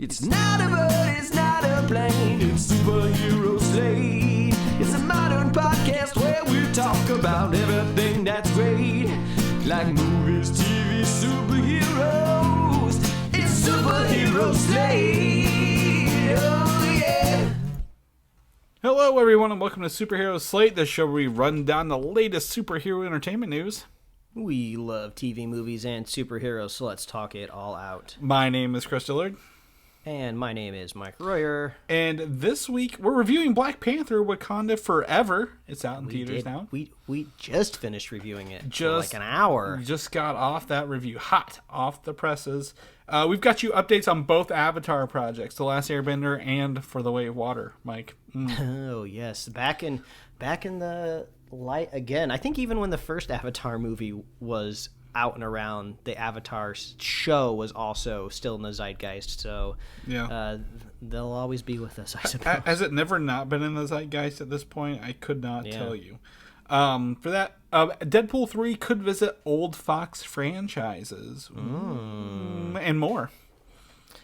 It's not a bird, it's not a plane, it's Superhero Slate. It's a modern podcast where we talk about everything that's great, like movies, TV, superheroes. It's Superhero Slate. Oh yeah. Hello everyone and welcome to Superhero Slate, the show where we run down the latest superhero entertainment news. We love TV, movies, and superheroes, so let's talk it all out. My name is Chris Dillard. And my name is Mike Royer. And this week, we're reviewing Black Panther, Wakanda Forever. It's out in theaters now. We just finished reviewing it for like an We hour. just got off that review, hot off the presses. We've got you updates on both Avatar projects, The Last Airbender and For the Way of Water, Mike. Oh, yes. Back in the light again. I think even when the first Avatar movie was out and around, the Avatar show was also still in the zeitgeist, so Yeah. they'll always be with us, I suppose. Has it never not been in the zeitgeist at this point? I could not tell you. For that, Deadpool 3 could visit old Fox franchises and more.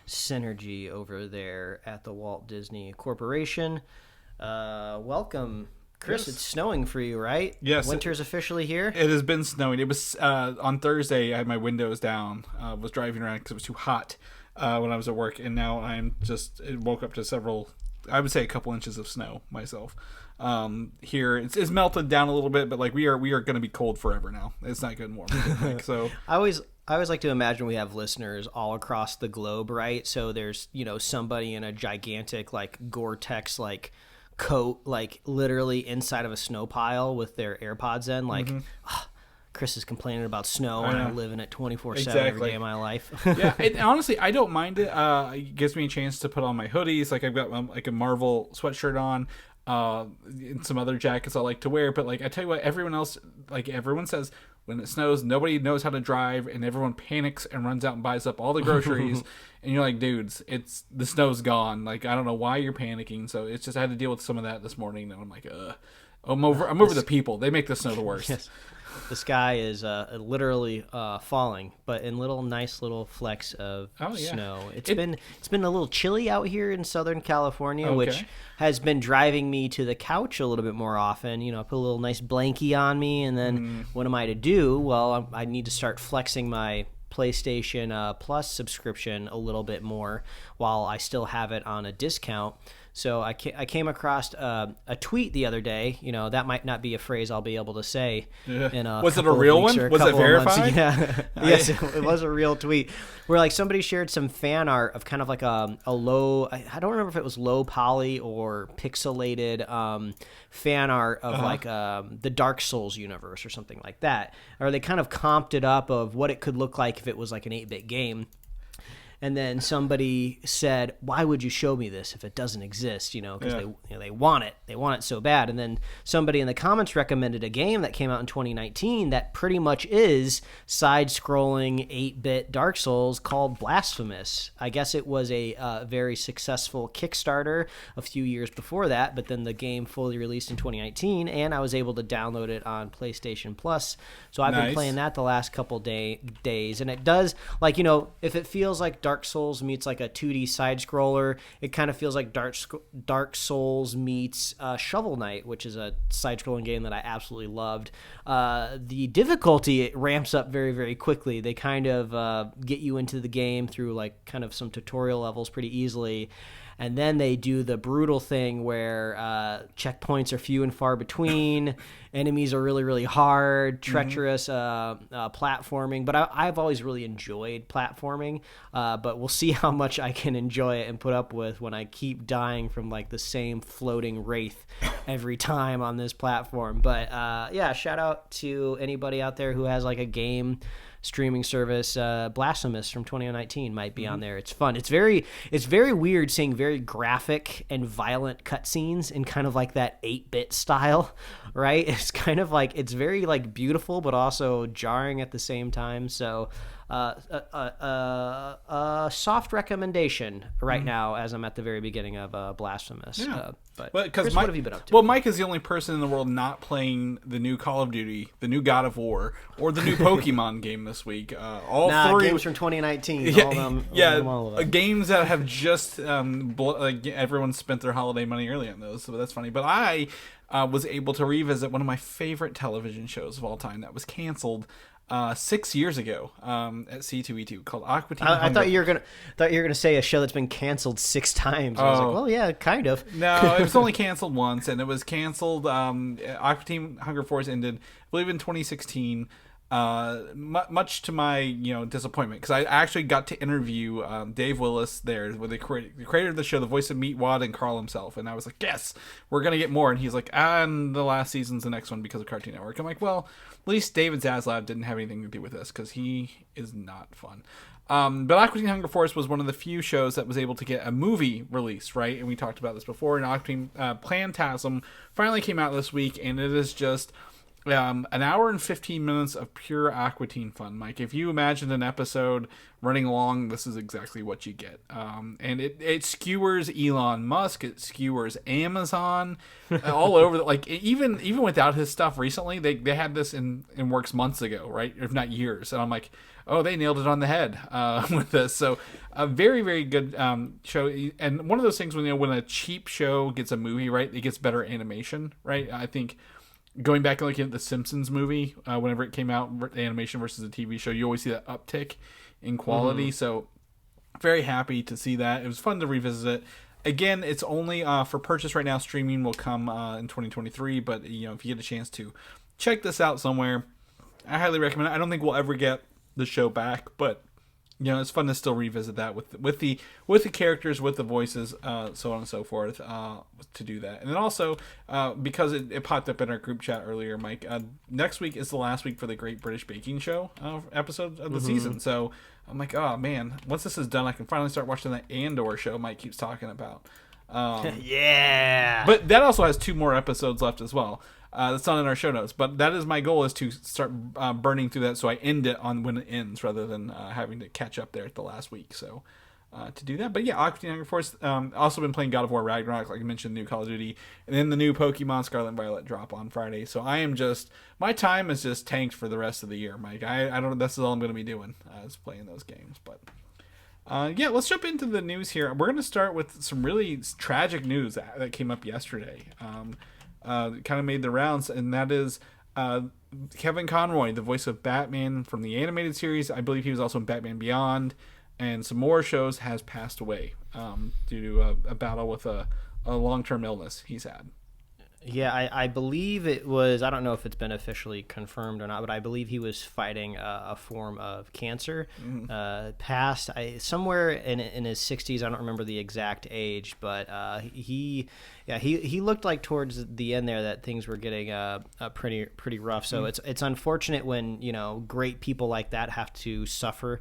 Synergy over there at the Walt Disney Corporation. Welcome, Chris. Yes. It's snowing for you, right? Yes. Winter's officially here. It has been snowing. It was on Thursday. I had my windows down. Was driving around because it was too hot when I was at work, and now it woke up to several. I would say a couple inches of snow myself. Here it's melted down a little bit, but like we are going to be cold forever now. It's not good warm. So I always like to imagine we have listeners all across the globe, right? So there's somebody in a gigantic like Gore-Tex like coat, like literally inside of a snow pile with their AirPods in, like Chris is complaining about snow and I live in it 24/7 every day of my life. Yeah, honestly, I don't mind it. It gives me a chance to put on my hoodies. Like I've got like a Marvel sweatshirt on, and some other jackets I like to wear. But like I tell you what, everyone says when it snows, nobody knows how to drive, and everyone panics and runs out and buys up all the groceries. And you're like, dudes, the snow's gone. Like I don't know why you're panicking. So it's just I had to deal with some of that this morning, and I'm like, I'm over the people. They make the snow the worst. Yes. The sky is literally falling, but in nice little flecks of snow. It's been a little chilly out here in Southern California, which has been driving me to the couch a little bit more often. I put a little nice blankie on me, and then what am I to do? Well, I need to start flexing my PlayStation Plus subscription a little bit more while I still have it on a discount. So I came across a tweet the other day. That might not be a phrase I'll be able to say. In Was it a real one? Was it verified? Yeah. Yes, it was a real tweet where like somebody shared some fan art of kind of like a low. I don't remember if it was low poly or pixelated fan art of like the Dark Souls universe or something like that. Or they kind of comped it up of what it could look like if it was like an 8-bit game. And then somebody said, "Why would you show me this if it doesn't exist?" Because they want it. They want it so bad. And then somebody in the comments recommended a game that came out in 2019 that pretty much is side-scrolling 8-bit Dark Souls called Blasphemous. I guess it was a very successful Kickstarter a few years before that, but then the game fully released in 2019, and I was able to download it on PlayStation Plus. So I've been playing that the last couple days, and it does if it feels like Dark Souls meets like a 2D side scroller, it kind of feels like Dark Souls meets Shovel Knight, which is a side scrolling game that I absolutely loved. The difficulty, it ramps up very, very quickly. They kind of get you into the game through like kind of some tutorial levels pretty easily. And then they do the brutal thing where checkpoints are few and far between, enemies are really, really hard, treacherous platforming. But I've always really enjoyed platforming, but we'll see how much I can enjoy it and put up with when I keep dying from like the same floating wraith every time on this platform. But shout out to anybody out there who has like a game streaming service. Blasphemous from 2019 might be on there. It's fun. It's very weird seeing very graphic and violent cutscenes in kind of like that 8-bit style, right? It's kind of like it's very like beautiful but also jarring at the same time. So soft recommendation right now as I'm at the very beginning of Blasphemous. Yeah. But because Chris, what have you been up to? Well, Mike is the only person in the world not playing the new Call of Duty, the new God of War, or the new Pokemon game this week. All three games from 2019. Games that have just everyone spent their holiday money early on those, so that's funny. But I was able to revisit one of my favorite television shows of all time that was canceled 6 years ago at C2E2 called Aqua. I thought you were gonna say a show that's been canceled 6 times. I was like, well, yeah, kind of. No, it was only canceled once, and it was canceled. Aqua Teen Hunger Force ended, I believe, in 2016. Much to my disappointment, because I actually got to interview Dave Willis there, with the creator of the show, the voice of Meatwad and Carl himself, and I was like, yes, we're gonna get more, and he's like, and the last season's the next one because of Cartoon Network. I'm like, well, at least David Zaslav didn't have anything to do with this, because he is not fun. But Aqua Teen Hunger Force was one of the few shows that was able to get a movie release, right? And we talked about this before, and Aqua Teen Plantasm finally came out this week, and it is just an hour and 15 minutes of pure Aqua Teen fun, Mike. If you imagined an episode running along, this is exactly what you get. And it skewers Elon Musk, it skewers Amazon, all over. Even without his stuff recently, they had this in works months ago, right? If not years. And I'm like, oh, they nailed it on the head with this. So a very, very good show. And one of those things when a cheap show gets a movie, right, it gets better animation, right? I think going back and looking at the Simpsons movie, whenever it came out, the animation versus the TV show, you always see that uptick in quality. Mm-hmm. So very happy to see that. It was fun to revisit it. Again, it's only for purchase right now. Streaming will come in 2023. But if you get a chance to check this out somewhere, I highly recommend it. I don't think we'll ever get the show back, but it's fun to still revisit that with the characters, with the voices, so on and so forth, to do that. And then also, because it popped up in our group chat earlier, Mike, next week is the last week for the Great British Baking Show episode of the season. So I'm like, oh man, once this is done, I can finally start watching that Andor show Mike keeps talking about. Yeah. But that also has 2 more episodes left as well. That's not in our show notes, but that is my goal, is to start burning through that, so I end it on when it ends, rather than having to catch up there at the last week. So to do that, but yeah, Aqua Teen Hunger Force. Also been playing God of War Ragnarok, like I mentioned, new Call of Duty, and then the new Pokemon Scarlet and Violet drop on Friday. So my time is just tanked for the rest of the year, Mike. I don't. This is all I'm going to be doing, is playing those games. But yeah, let's jump into the news here. We're going to start with some really tragic news that came up yesterday. Kind of made the rounds, and that is Kevin Conroy, the voice of Batman from the animated series. I believe he was also in Batman Beyond and some more shows, has passed away due to a battle with a long-term illness he's had. Yeah, I believe it was, I don't know if it's been officially confirmed or not, but I believe he was fighting a form of cancer. Passed somewhere in his 60s. I don't remember the exact age, but he looked like towards the end there that things were getting pretty rough. So it's unfortunate when great people like that have to suffer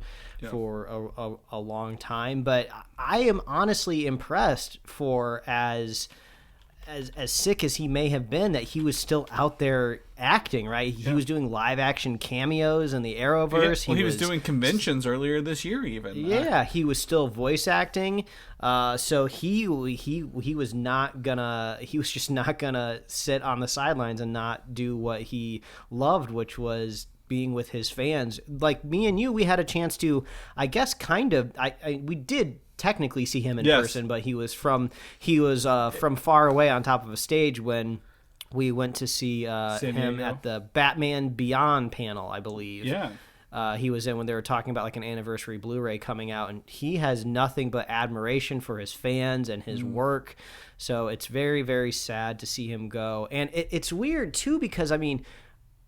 for a long time. But I am honestly impressed for as sick as he may have been, that he was still out there acting, right? He was doing live action cameos in the Arrowverse. He was doing conventions earlier this year, even. Yeah, he was still voice acting. So he was not gonna. He was just not gonna sit on the sidelines and not do what he loved, which was being with his fans. Like me and you, we had a chance to, I guess, we did technically see him in person, but he was from far away on top of a stage when we went to see him at the Batman Beyond panel, I believe. He was in when they were talking about like an anniversary Blu-ray coming out, and he has nothing but admiration for his fans and his work. So it's very, very sad to see him go. And it's weird too, because I mean,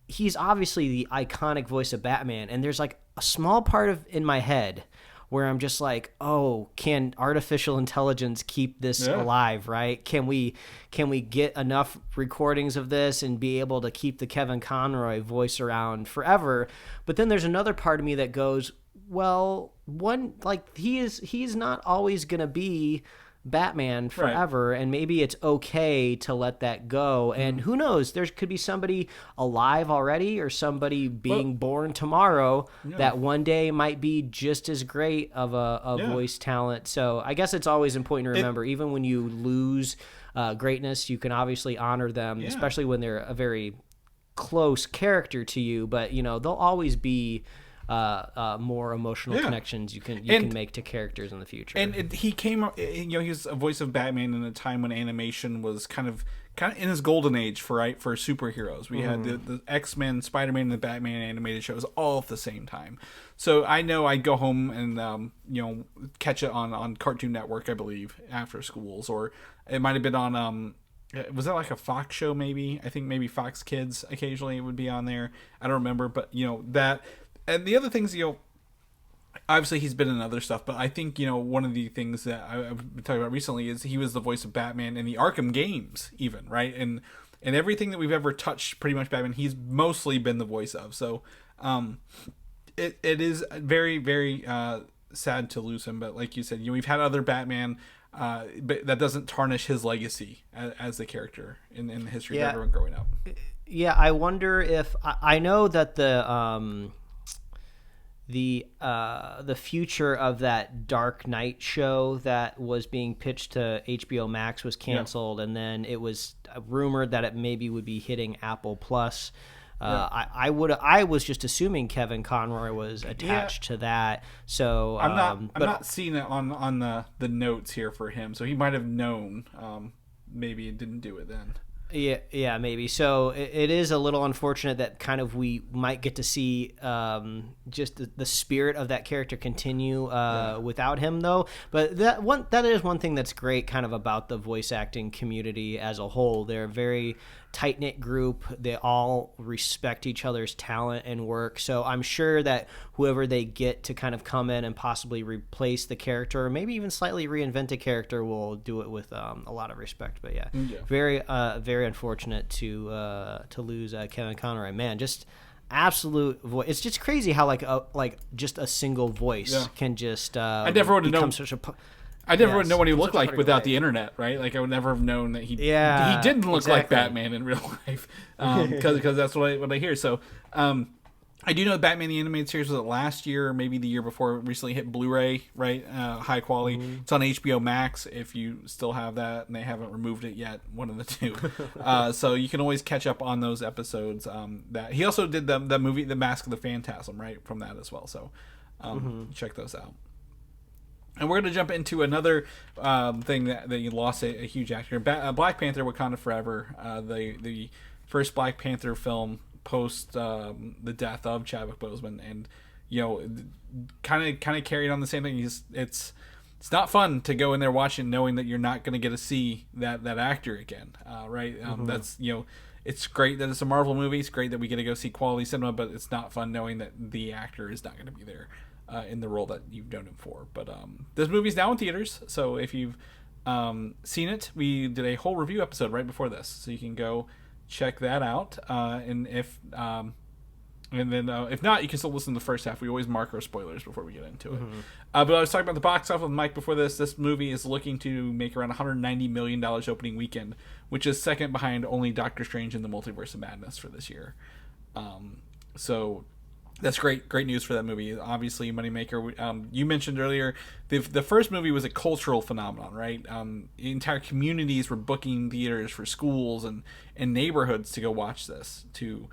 he's obviously the iconic voice of Batman, and there's like a small part in my head where I'm just like, oh, can artificial intelligence keep this alive, right? Can we get enough recordings of this and be able to keep the Kevin Conroy voice around forever? But then there's another part of me that goes, well, he's not always going to be Batman forever, and maybe it's okay to let that go. And who knows, there could be somebody alive already or somebody being born tomorrow that one day might be just as great of a voice talent. So I guess it's always important to remember, even when you lose greatness, you can obviously honor them, especially when they're a very close character to you, but they'll always be more emotional connections you can make to characters in the future. And he came, he was a voice of Batman in a time when animation was kind of in his golden age for superheroes. We had the X-Men, Spider-Man, and the Batman animated shows all at the same time. So I know I'd go home and catch it on Cartoon Network, I believe, after schools, or it might have been on was that like a Fox show? Maybe I think maybe Fox Kids occasionally it would be on there. I don't remember, but that. And the other things, obviously he's been in other stuff, but I think, one of the things that I've been talking about recently is he was the voice of Batman in the Arkham games, even, right? And everything that we've ever touched, pretty much Batman, he's mostly been the voice of. So it is very, very sad to lose him. But like you said, we've had other Batman, but that doesn't tarnish his legacy as the character in the history of everyone growing up. Yeah, I wonder if I know that the future of that Dark Knight show that was being pitched to HBO Max was canceled, and then it was rumored that it maybe would be hitting Apple Plus. I was just assuming Kevin Conroy was attached to that, so I'm not seeing it on the notes here for him, so he might have known. Maybe it didn't do it then. Yeah, maybe. So it is a little unfortunate that kind of we might get to see just the spirit of that character continue without him, though. But that is one thing that's great kind of about the voice acting community as a whole. They're a very tight-knit group. They all respect each other's talent and work. So I'm sure that whoever they get to kind of come in and possibly replace the character, or maybe even slightly reinvent a character, will do it with a lot of respect. But very unfortunate to lose Kevin Conroy. Man, just absolute voice. It's just crazy how like just a single voice can just I never would have known such a I never would know what he looked like without the internet, right? Like I would never have known that he didn't look like Batman in real life, because that's what I hear. So I do know Batman the Animated Series was it last year, or maybe the year before. It recently hit Blu-ray, right? High quality. Mm-hmm. It's on HBO Max if you still have that, and they haven't removed it yet. One of the two. So you can always catch up on those episodes. That he also did the movie, The Mask of the Phantasm, right, from that as well. So check those out. And we're going to jump into another thing that you lost a huge actor. Black Panther: Wakanda Forever, the first Black Panther film post the death of Chadwick Boseman, and kind of carried on the same thing. It's not fun to go in there watching knowing that you're not going to get to see that actor again, right? That's it's great that it's a Marvel movie. It's great that we get to go see quality cinema, but it's not fun knowing that the actor is not going to be there in the role that you've known him for. But this movie's now in theaters, so if you've seen it, we did a whole review episode right before this, so you can go check that out. And if not, you can still listen to the first half. We always mark our spoilers before we get into it. But I was talking about the box office with Mike before this. This movie is looking to make around $190 million opening weekend, which is second behind only Doctor Strange and the Multiverse of Madness for this year. So that's great news for that movie. Obviously, moneymaker. You mentioned earlier the first movie was a cultural phenomenon, right? Entire communities were booking theaters for schools and neighborhoods to go watch this, to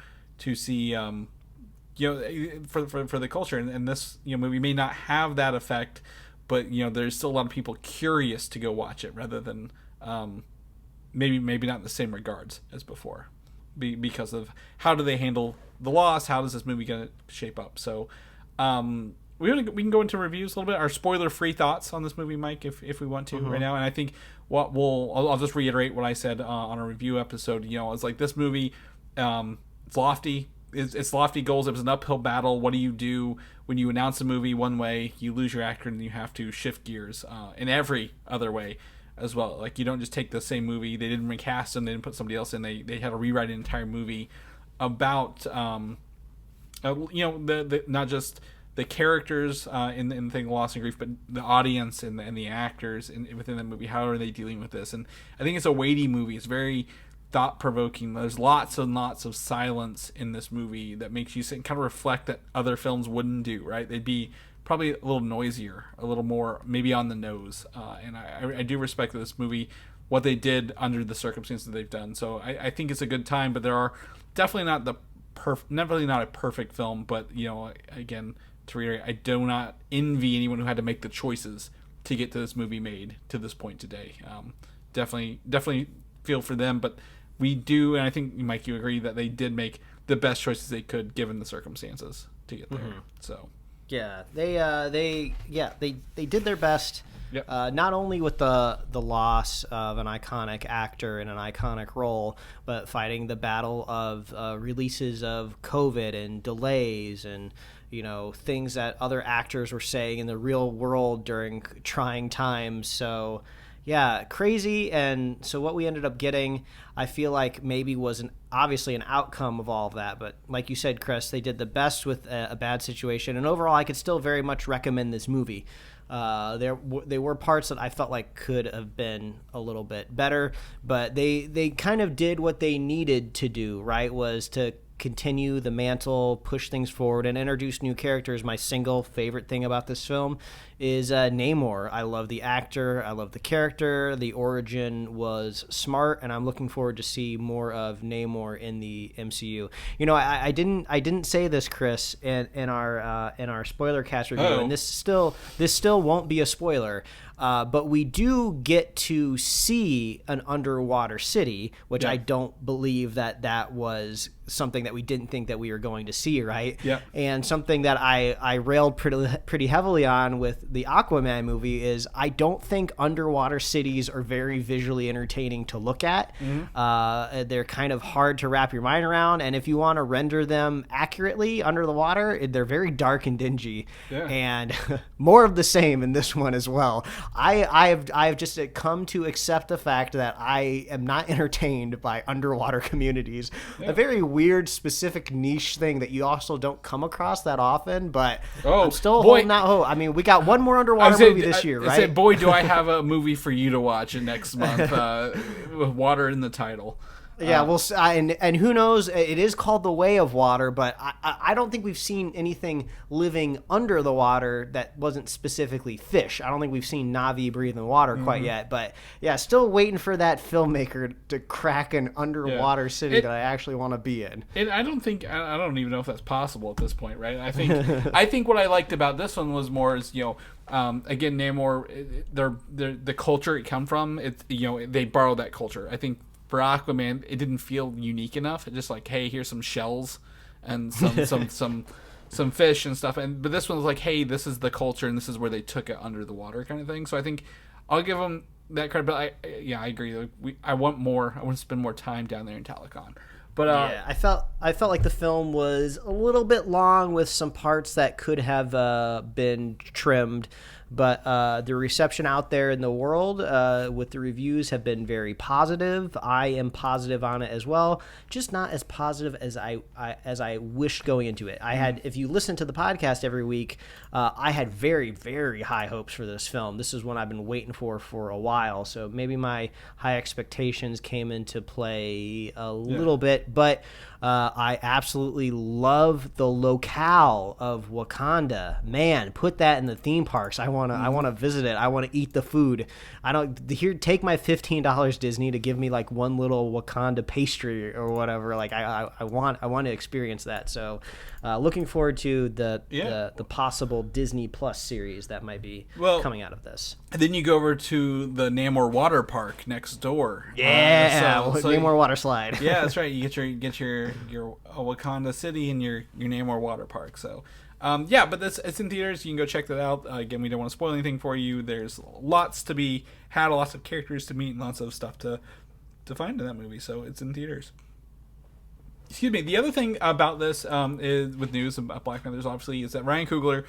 see for the culture. And this movie may not have that effect, but there's still a lot of people curious to go watch it, rather than maybe not in the same regards as before, because of how do they handle the loss, how does this movie going to shape up. So we can go into reviews a little bit, our spoiler-free thoughts on this movie, Mike, if we want to right now. And I think I'll just reiterate what I said on a review episode. It's like this movie, it's lofty. It's lofty goals. It was an uphill battle. What do you do when you announce a movie one way, you lose your actor, and you have to shift gears in every other way as well? Like, you don't just take the same movie. They didn't recast them. They didn't put somebody else in. They had to rewrite an entire movie about the not just the characters in the thing Loss and Grief, but the audience and the actors within the movie. How are they dealing with this? And I think it's a weighty movie. It's very thought-provoking. There's lots and lots of silence in this movie that makes you sit and kind of reflect that other films wouldn't do, right? They'd be probably a little noisier, a little more maybe on the nose. And I do respect this movie, what they did under the circumstances they've done. So I think it's a good time, but there are definitely not a perfect film. But, you know, again, to reiterate, I do not envy anyone who had to make the choices to get to this movie made to this point today. Definitely feel for them, but we do, and I think, Mike, you agree that they did make the best choices they could given the circumstances to get there. Mm-hmm. So yeah, they did their best. Yep. Not only with the loss of an iconic actor in an iconic role, but fighting the battle of releases of COVID and delays and, you know, things that other actors were saying in the real world during trying times. So yeah, crazy. And so what we ended up getting, I feel like maybe was obviously an outcome of all of that. But like you said, Chris, they did the best with a bad situation. And overall, I could still very much recommend this movie. There were parts that I felt like could have been a little bit better, but they kind of did what they needed to do, right? Was to continue the mantle, push things forward, and introduce new characters. My single favorite thing about this film is Namor. I love the actor. I love the character. The origin was smart, and I'm looking forward to see more of Namor in the MCU. You know, I didn't say this, Chris, in our spoiler cast review, and this still won't be a spoiler. But we do get to see an underwater city, which I don't believe that was something that we didn't think that we were going to see, right? Yeah. And something that I railed pretty heavily on with the Aquaman movie is I don't think underwater cities are very visually entertaining to look at. Mm-hmm. They're kind of hard to wrap your mind around, and if you want to render them accurately under the water, they're very dark and dingy. Yeah. And more of the same in this one as well. I've just come to accept the fact that I am not entertained by underwater communities. Yeah. A very weird, specific niche thing that you also don't come across that often, but I'm still holding out hope. I mean, we got one more underwater movie this year, right? I said, boy, do I have a movie for you to watch next month with water in the title. Yeah, and who knows? It is called The Way of Water, but I don't think we've seen anything living under the water that wasn't specifically fish. I don't think we've seen Na'vi breathe in water quite yet. But yeah, still waiting for that filmmaker to crack an underwater city that I actually want to be in. And I don't even know if that's possible at this point, right? I think what I liked about this one was more is, you know, again, Namor, the culture it come from, it's, you know, they borrowed that culture. I think for Aquaman, it didn't feel unique enough. It's just like, hey, here's some shells and some fish and stuff. But this one was like, hey, this is the culture and this is where they took it under the water kind of thing. So I think I'll give them that credit. But I agree. I want more. I want to spend more time down there in Telecon. But I felt like the film was a little bit long with some parts that could have been trimmed. But the reception out there in the world with the reviews have been very positive. I am positive on it as well, just not as positive as I wished going into it. I had, if you listen to the podcast every week, I had very, very high hopes for this film. This is one I've been waiting for a while. So maybe my high expectations came into play a little bit, but I absolutely love the locale of Wakanda. Man, put that in the theme parks. I wanna visit it. I want to eat the food. Take my $15, Disney, to give me like one little Wakanda pastry or whatever. Like I want to experience that. So looking forward to the possible Disney Plus series that might be coming out of this. And then you go over to the Namor Water Park next door. Yeah, Namor Water Slide. Yeah, that's right. You get your Wakanda City and your Namor Water Park. So, but it's in theaters. You can go check that out. Again, we don't want to spoil anything for you. There's lots to be had, lots of characters to meet, and lots of stuff to find in that movie. So it's in theaters. Excuse me. The other thing about this is with news about Black Panthers, obviously, is that Ryan Coogler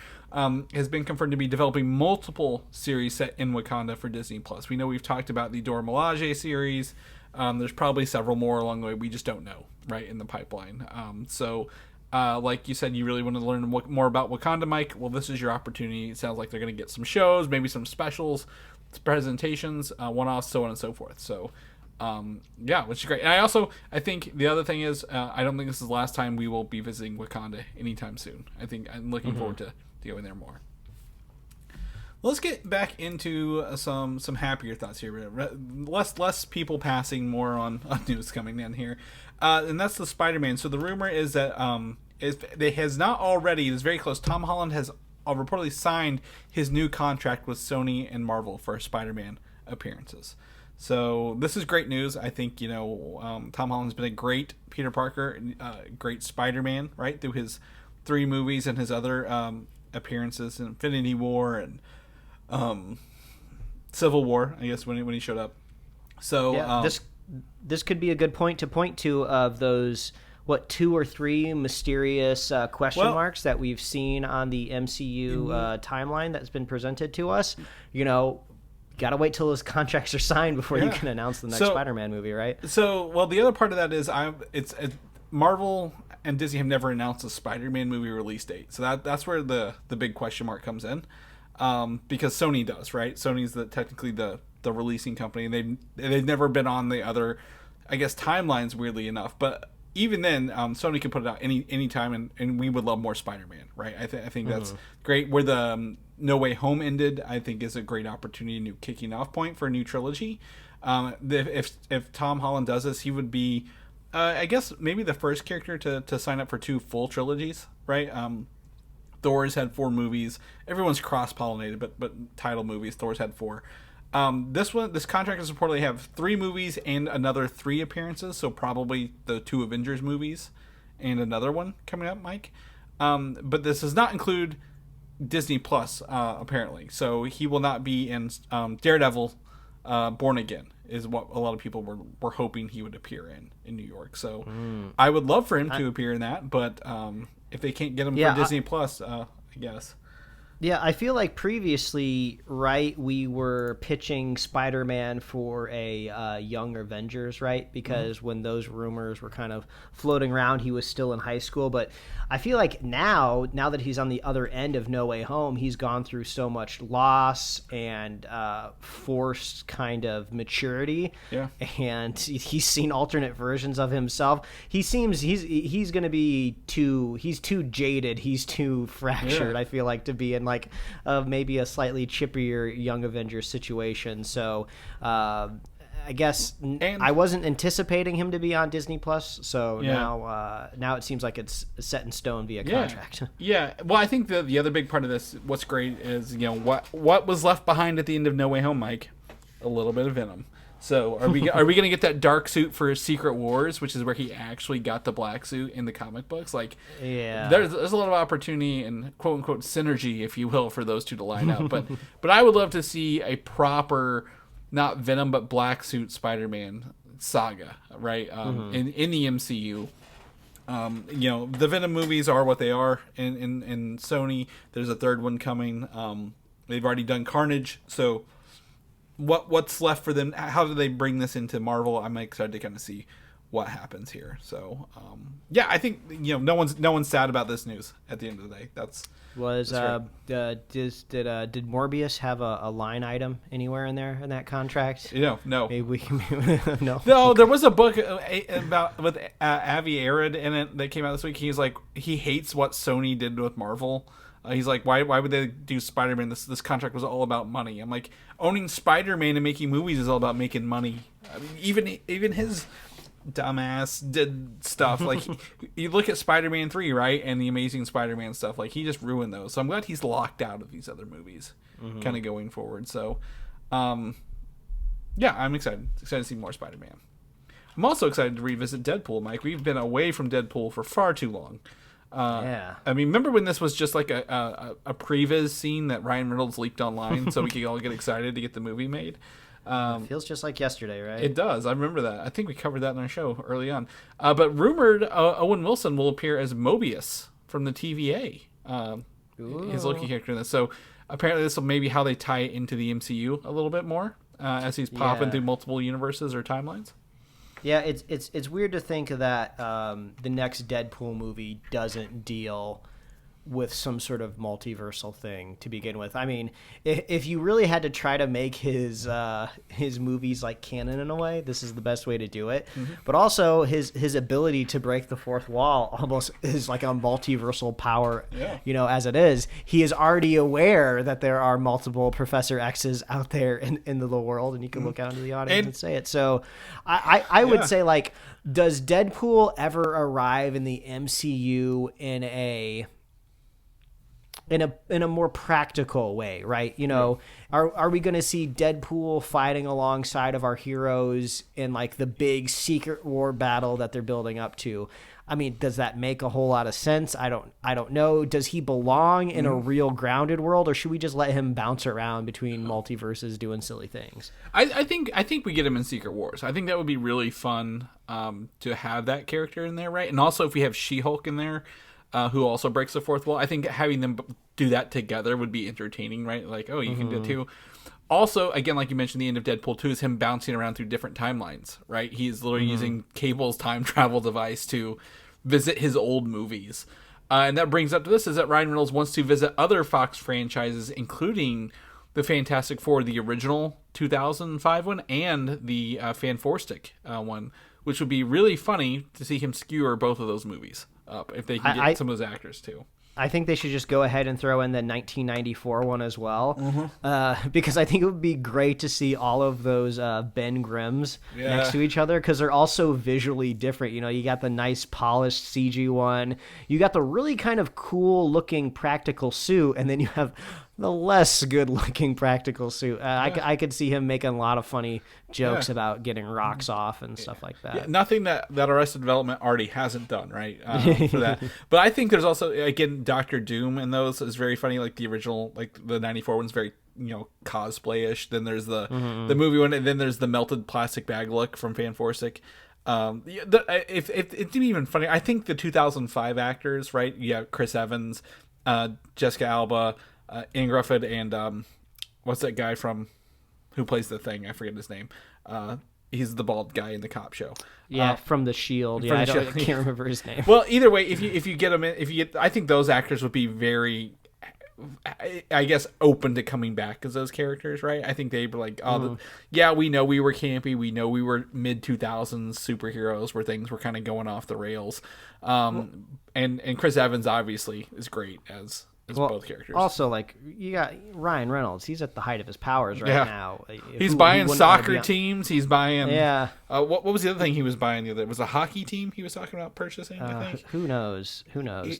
has been confirmed to be developing multiple series set in Wakanda for Disney Plus. We know we've talked about the Dora Milaje series. There's probably several more along the way. We just don't know, right, in the pipeline. So like you said, you really want to learn more about Wakanda, Mike. Well, this is your opportunity. It sounds like they're going to get some shows, maybe some specials, presentations, one-offs, so on and so forth. So, which is great. And I think the other thing is, I don't think this is the last time we will be visiting Wakanda anytime soon. I think I'm looking forward to going there more. Let's get back into some happier thoughts here. Less people passing, more on news coming in here, and that's the Spider-Man. So the rumor is that it has not already. It's very close. Tom Holland has reportedly signed his new contract with Sony and Marvel for Spider-Man appearances. So this is great news. I think Tom Holland's been a great Peter Parker, great Spider-Man, right, through his 3 movies and his other appearances in Infinity War and Civil War, I guess, when he showed up. So this could be a good point to of those 2 or 3 mysterious question marks that we've seen on the MCU timeline that's been presented to us. Got to wait till those contracts are signed before you can announce the next Spider-Man movie, right? So, the other part of that is it's Marvel and Disney have never announced a Spider-Man movie release date. So that's where the big question mark comes in. Because Sony does, right? Sony's technically the releasing company, and they've never been on the other, I guess, timelines, weirdly enough. But even then, Sony can put it out any time, and we would love more Spider-Man, right? I think that's great. Where the No Way Home ended, I think is a great opportunity, a new kicking off point for a new trilogy. If Tom Holland does this, he would be, I guess, maybe the first character to sign up for 2 full trilogies, right? Thor's had 4 movies. Everyone's cross-pollinated, but title movies. Thor's had 4. This contract is reportedly have 3 movies and another 3 appearances, so probably the 2 Avengers movies and another one coming up, Mike. But this does not include Disney Plus, apparently. So he will not be in Daredevil, Born Again, is what a lot of people were hoping he would appear in New York. So I would love for him to appear in that, but if they can't get him for Disney Plus, I guess. Yeah, I feel like previously, right, we were pitching Spider-Man for a Young Avengers, right? Because when those rumors were kind of floating around, he was still in high school. But I feel like now that he's on the other end of No Way Home, he's gone through so much loss and forced kind of maturity. Yeah. And he's seen alternate versions of himself. He seems he's going to be too jaded. He's too fractured, I feel like, to be in like maybe a slightly chippier Young Avengers situation. So I guess I wasn't anticipating him to be on Disney Plus. So now it seems like it's set in stone via contract. Yeah. Well, I think the other big part of this, what's great is what was left behind at the end of No Way Home, Mike. A little bit of Venom. So are we going to get that dark suit for Secret Wars, which is where he actually got the black suit in the comic books? Like, there's a lot of opportunity and quote unquote synergy, if you will, for those two to line up. But I would love to see a proper, not Venom but black suit Spider-Man saga, right? In the MCU. The Venom movies are what they are in Sony. There's a third one coming. They've already done Carnage, so. What's left for them? How do they bring this into Marvel? I'm excited to kind of see what happens here. So, I think no one's sad about this news at the end of the day. Did Mobius have a line item anywhere in that contract? No. Maybe we can, no. No, there was a book about with Avi Arad in it that came out this week. He's like, he hates what Sony did with Marvel. He's like, why would they do Spider-Man? This contract was all about money. I'm like, owning Spider-Man and making movies is all about making money. I mean, even his dumbass did stuff. Like, you look at Spider-Man 3, right? And the Amazing Spider-Man stuff. Like, he just ruined those. So I'm glad he's locked out of these other movies kind of going forward. So, I'm excited. Excited to see more Spider-Man. I'm also excited to revisit Deadpool, Mike. We've been away from Deadpool for far too long. I mean, remember when this was just like a previs scene that Ryan Reynolds leaked online so we could all get excited to get the movie made? Feels just like yesterday, right? It does. I remember that. I think we covered that in our show early on. But rumored Owen Wilson will appear as Mobius from the TVA. His Loki character in this. So apparently this will maybe how they tie it into the MCU a little bit more as he's popping through multiple universes or timelines. Yeah, it's weird to think that the next Deadpool movie doesn't deal with some sort of multiversal thing to begin with. I mean, if you really had to try to make his movies like canon in a way, this is the best way to do it. Mm-hmm. But also his ability to break the fourth wall almost is like a multiversal power. Yeah. You know, as it is, he is already aware that there are multiple Professor X's out there in the world, and you can look out into the audience and say it. So I would say, like, does Deadpool ever arrive in the MCU in a more practical way, right? You know, are we going to see Deadpool fighting alongside of our heroes in like the big secret war battle that they're building up to? I mean, does that make a whole lot of sense? I don't know. Does he belong in a real grounded world, or should we just let him bounce around between multiverses doing silly things? I think we get him in Secret Wars. I think that would be really fun to have that character in there, right? And also if we have She-Hulk in there, who also breaks the fourth wall. I think having them do that together would be entertaining, right? Like, oh, you can do it too. Also, again, like you mentioned, the end of Deadpool 2 is him bouncing around through different timelines, right? He's literally using Cable's time travel device to visit his old movies. And that brings up to this, is that Ryan Reynolds wants to visit other Fox franchises, including the Fantastic Four, the original 2005 one, and the Fan-Four-Stick one, which would be really funny to see him skewer both of those movies up if they can get some of those actors too. I think they should just go ahead and throw in the 1994 one as well, because I think it would be great to see all of those Ben Grimms next to each other, because they're also visually different. You know, you got the nice polished CG one, you got the really kind of cool looking practical suit, and then you have the less good looking practical suit. I could see him making a lot of funny jokes about getting rocks off and stuff like that. Yeah, nothing that Arrested Development already hasn't done, right? For that. But I think there's also, again, Doctor Doom in those is very funny. Like the original, like the 94 one's very, you know, cosplay-ish. Then there's the movie one, and then there's the melted plastic bag look from Fan-Four-Stick. If it's even funny, I think the 2005 actors, right? Yeah, Chris Evans, Jessica Alba, Anne Grufford, and what's that guy from who plays the Thing? I forget his name. He's the bald guy in the cop show. Yeah, from The Shield. Yeah, I can't remember his name. Well, either way, if you get them in, I think those actors would be very, I guess, open to coming back as those characters, right? I think they'd be like, we know we were campy, we know we were mid 2000s superheroes where things were kind of going off the rails, and Chris Evans obviously is great as both characters. Also, like, you got Ryan Reynolds. He's at the height of his powers right now. He's buying soccer teams. He's buying... Yeah. What was the other thing he was buying the other? It was a hockey team he was talking about purchasing, I think. Who knows?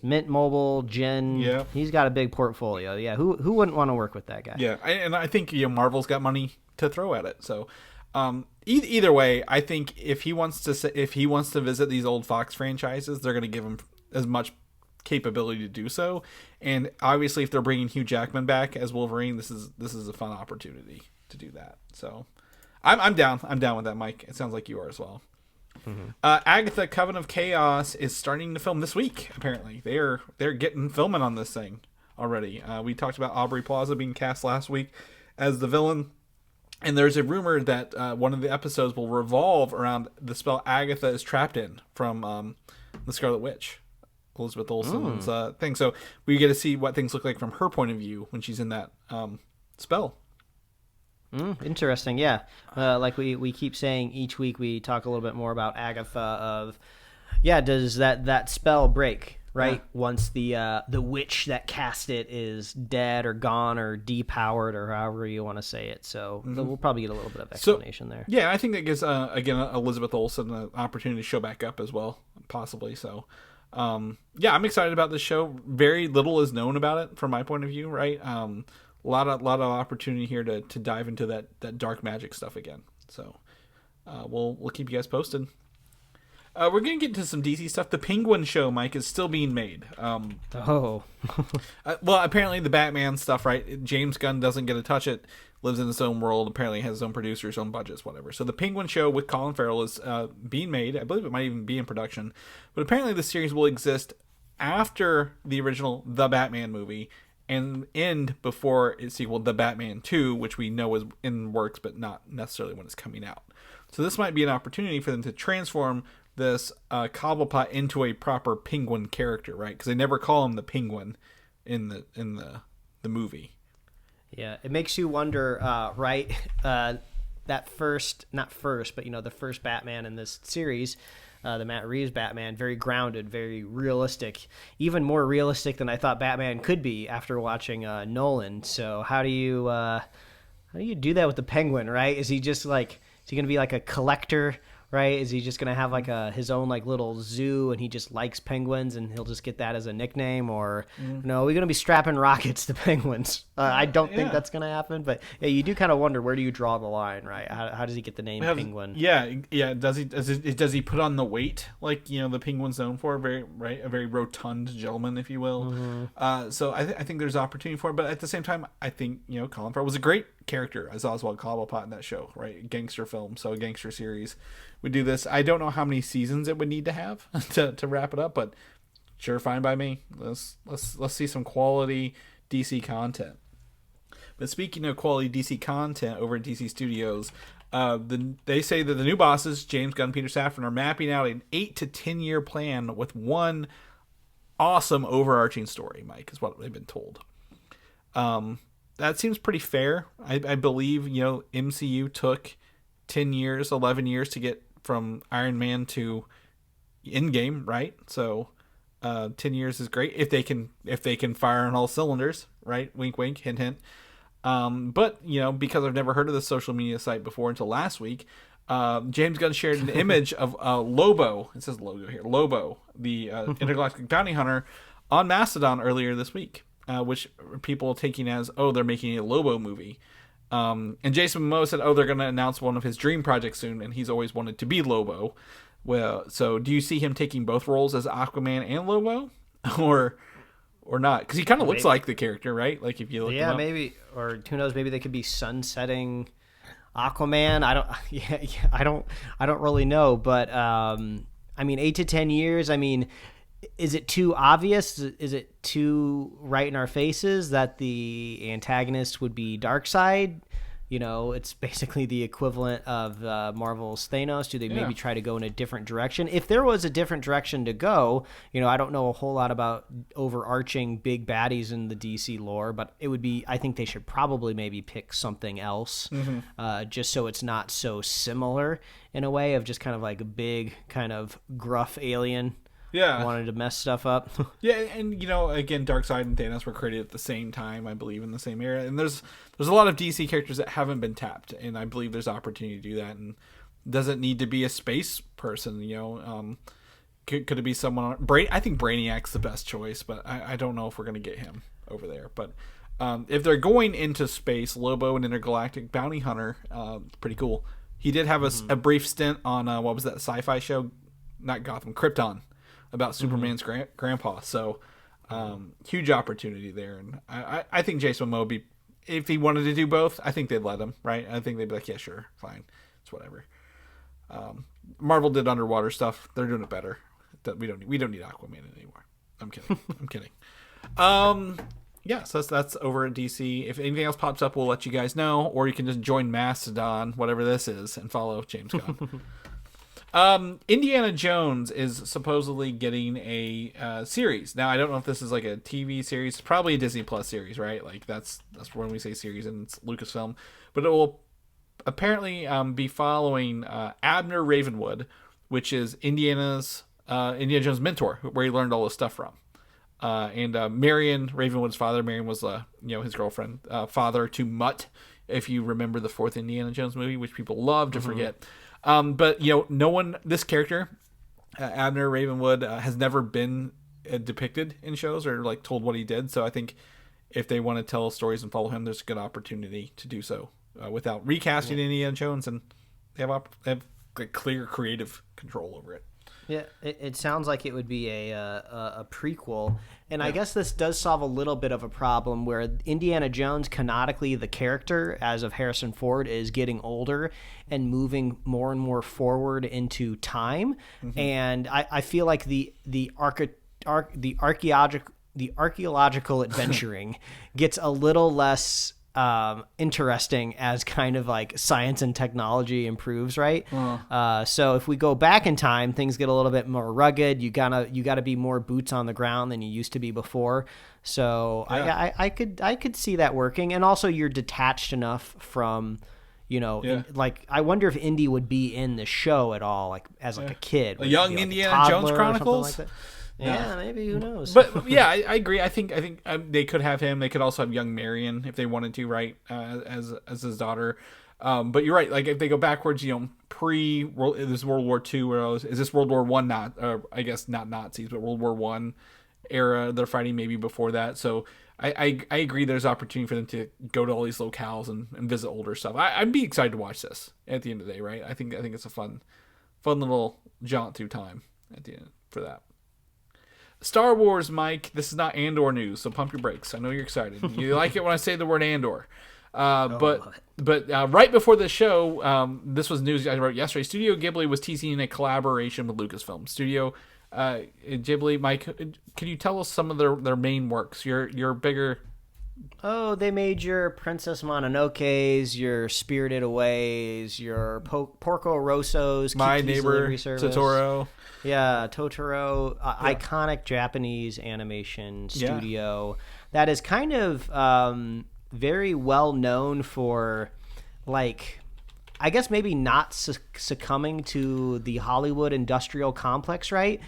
Mint Mobile, Gen... Yeah. He's got a big portfolio. Yeah, who wouldn't want to work with that guy? Yeah, and I think Marvel's got money to throw at it. So, either way, I think if he wants to visit these old Fox franchises, they're going to give him as much capability to do so. And obviously if they're bringing Hugh Jackman back as Wolverine, this is a fun opportunity to do that. So I'm down with that, Mike. It sounds like you are as well. Agatha Coven of Chaos is starting to film this week. Apparently they're getting filming on this thing already. We talked about Aubrey Plaza being cast last week as the villain, and there's a rumor that one of the episodes will revolve around the spell Agatha is trapped in from the Scarlet Witch, Elizabeth Olsen's thing. So we get to see what things look like from her point of view when she's in that spell. Interesting, yeah. Like we keep saying, each week we talk a little bit more about Agatha does that spell break, right? Once the witch that cast it is dead or gone or depowered or however you want to say it. So we'll probably get a little bit of explanation there. Yeah, I think that gives, again, Elizabeth Olsen an opportunity to show back up as well, possibly. So I'm excited about this show. Very little is known about it from my point of view, right? A lot of opportunity here to dive into that dark magic stuff again. So we'll keep you guys posted. We're gonna get into some DC stuff. The Penguin show, Mike, is still being made. Well, apparently the Batman stuff, right? James Gunn doesn't get to touch it. Lives in his own world. Apparently has his own producers, own budgets, whatever. So the Penguin show with Colin Farrell is being made. I believe it might even be in production. But apparently the series will exist after the original The Batman movie and end before its sequel, The Batman 2, which we know is in works, but not necessarily when it's coming out. So this might be an opportunity for them to transform this Cobblepot into a proper Penguin character, right? Because they never call him the Penguin in the movie. Yeah, it makes you wonder, right? That not first, but the first Batman in this series, the Matt Reeves Batman, very grounded, very realistic, even more realistic than I thought Batman could be after watching Nolan. So how do you do that with the Penguin, right? Is he just like, is he gonna be like a collector? Right? Is he just going to have like his own like little zoo and he just likes penguins and he'll just get that as a nickname? Or no, we're going to be strapping rockets to penguins. I don't think that's going to happen, but yeah, you do kind of wonder, where do you draw the line, right? How does he get the name Penguin? Yeah. Does he put on the weight like, the Penguin's known for? A very rotund gentleman, if you will. Mm-hmm. So I think there's opportunity for it, but at the same time, I think, Colin Farrell was a great character as Oswald Cobblepot in that show, right? Gangster film, so a gangster series would do this. I don't know how many seasons it would need to have to wrap it up, but sure, fine by me. Let's see some quality DC content. But speaking of quality DC content over at DC Studios, they say that the new bosses, James Gunn and Peter Safran, are mapping out an 8 to 10 year plan with one awesome overarching story, Mike, is what they've been told. That seems pretty fair. I believe, MCU took 10 years, 11 years to get from Iron Man to Endgame, right? So 10 years is great if they can fire on all cylinders, right? Wink, wink, hint, hint. But, because I've never heard of this social media site before until last week, James Gunn shared an image of Lobo. It says logo here. Lobo, the intergalactic bounty hunter, on Mastodon earlier this week, which people are taking as, they're making a Lobo movie. And Jason Momoa said, they're going to announce one of his dream projects soon, and he's always wanted to be Lobo. Well, so do you see him taking both roles as Aquaman and Lobo, or not? Because he kind of looks like the character, right? Like if you look him up. Maybe, or who knows? Maybe they could be sunsetting Aquaman. I don't really know, but 8 to 10 years. Is it too obvious? Is it too right in our faces that the antagonist would be Darkseid? It's basically the equivalent of Marvel's Thanos. Do they maybe try to go in a different direction? If there was a different direction to go, I don't know a whole lot about overarching big baddies in the DC lore, but it would be, I think they should probably maybe pick something else, just so it's not so similar in a way of just kind of like a big kind of gruff alien. Yeah, wanted to mess stuff up. Yeah, and again, Darkseid and Thanos were created at the same time, I believe, in the same era. And there's a lot of DC characters that haven't been tapped, and I believe there's opportunity to do that. And doesn't need to be a space person, Could it be someone? I think Brainiac's the best choice, but I don't know if we're gonna get him over there. But if they're going into space, Lobo, an intergalactic bounty hunter, pretty cool. He did have a brief stint on what was that sci-fi show? Not Gotham, Krypton. About Superman's grandpa. So huge opportunity there. And I think Jason Momoa, if he wanted to do both, I think they'd let him, right? I think they'd be like, yeah, sure, fine. It's whatever. Marvel did underwater stuff. They're doing it better. We don't need Aquaman anymore. I'm kidding. Yeah, so that's over at DC. If anything else pops up, we'll let you guys know. Or you can just join Mastodon, whatever this is, and follow James Gunn. Indiana Jones is supposedly getting a series. Now, I don't know if this is like a TV series. It's probably a Disney Plus series, right? Like that's when we say series, and it's Lucasfilm. But it will apparently be following Abner Ravenwood, which is Indiana Jones' mentor, where he learned all this stuff from. And Marion Ravenwood's father. Marion was his girlfriend, father to Mutt, if you remember the fourth Indiana Jones movie, which people love to forget. But no one, this character, Abner Ravenwood, has never been depicted in shows or like told what he did. So I think if they want to tell stories and follow him, there's a good opportunity to do so without recasting Indiana Jones, and they have clear creative control over it. Yeah, it sounds like it would be a prequel. And I guess this does solve a little bit of a problem where Indiana Jones, canonically, the character, as of Harrison Ford, is getting older and moving more and more forward into time. Mm-hmm. And I feel like the archaeological the archaeological adventuring gets a little less interesting as kind of like science and technology improves, right? So if we go back in time, things get a little bit more rugged. You gotta be more boots on the ground than you used to be before. So yeah. I could see that working, and also you're detached enough from, like I wonder if Indy would be in the show at all, like as like a kid, a young Indiana Jones Chronicles. Yeah, maybe, who knows? But yeah, I agree. I think they could have him. They could also have young Marion if they wanted to, right? As his daughter. But you're right. Like if they go backwards, pre this World War II, is this World War One? I guess not Nazis, but World War One era. They're fighting maybe before that. So I agree. There's opportunity for them to go to all these locales and visit older stuff. I'd be excited to watch this at the end of the day, right? I think it's a fun little jaunt through time at the end for that. Star Wars, Mike. This is not Andor news, so pump your brakes. I know you're excited. You like it when I say the word Andor. But right before the show, this was news I wrote yesterday. Studio Ghibli was teasing a collaboration with Lucasfilm. Studio Ghibli, Mike, can you tell us some of their main works? Your bigger. Oh, they made your Princess Mononoke's, your Spirited Aways, your Porco Rosso's, My Kiki's Neighbor Delivery Service. Totoro. Yeah, Totoro, iconic Japanese animation studio that is kind of very well known for, like, I guess maybe not succumbing to the Hollywood industrial complex, right?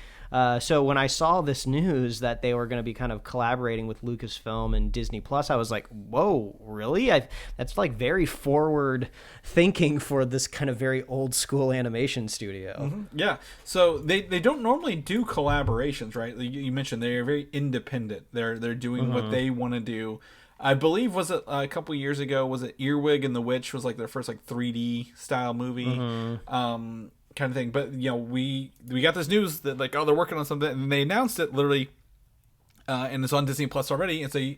So when I saw this news that they were going to be kind of collaborating with Lucasfilm and Disney Plus, I was like, whoa, really? That's like very forward thinking for this kind of very old school animation studio. Mm-hmm. Yeah. So they don't normally do collaborations, right? You mentioned they're very independent. They're doing what they want to do. I believe, was it a couple years ago, was it Earwig and the Witch was like their first like 3D style movie. Kind of thing. But we got this news that like, oh, they're working on something, and they announced it literally, and it's on Disney Plus already. It's a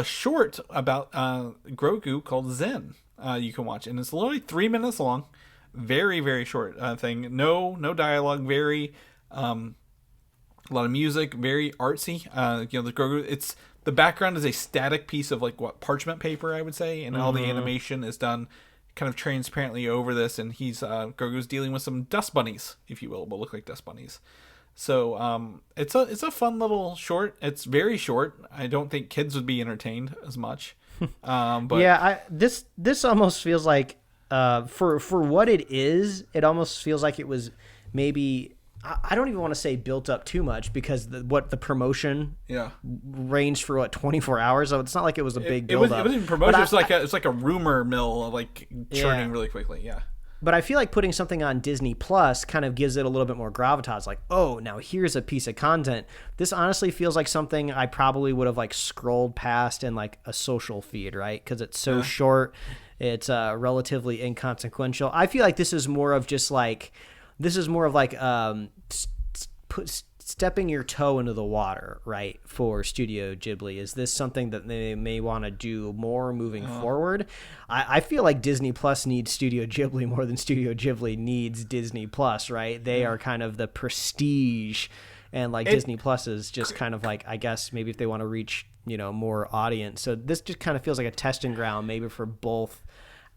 short about Grogu called Zen. You can watch, and it's literally 3 minutes long, very very short thing. No dialogue, very a lot of music, very artsy. The Grogu, the background is a static piece of like parchment paper, I would say, and all the animation is done kind of transparently over this, and Grogu's dealing with some dust bunnies, if you will, but look like dust bunnies. So it's a fun little short. It's very short. I don't think kids would be entertained as much. But yeah, this almost feels like for what it is, it almost feels like it was maybe. I don't even want to say built up too much, because the promotion ranged for 24 hours, so it's not like it was a big build up. It wasn't promotion. It's like a rumor mill, like churning really quickly. Yeah. But I feel like putting something on Disney Plus kind of gives it a little bit more gravitas. Like, oh, now here's a piece of content. This honestly feels like something I probably would have like scrolled past in like a social feed, right? Because it's so short. It's relatively inconsequential. I feel like this is more of stepping your toe into the water, right, for Studio Ghibli. Is this something that they may want to do more moving forward? I feel like Disney Plus needs Studio Ghibli more than Studio Ghibli needs Disney Plus, right? They are kind of the prestige, and like Disney Plus is just kind of like, I guess maybe if they want to reach more audience. So this just kind of feels like a testing ground maybe for both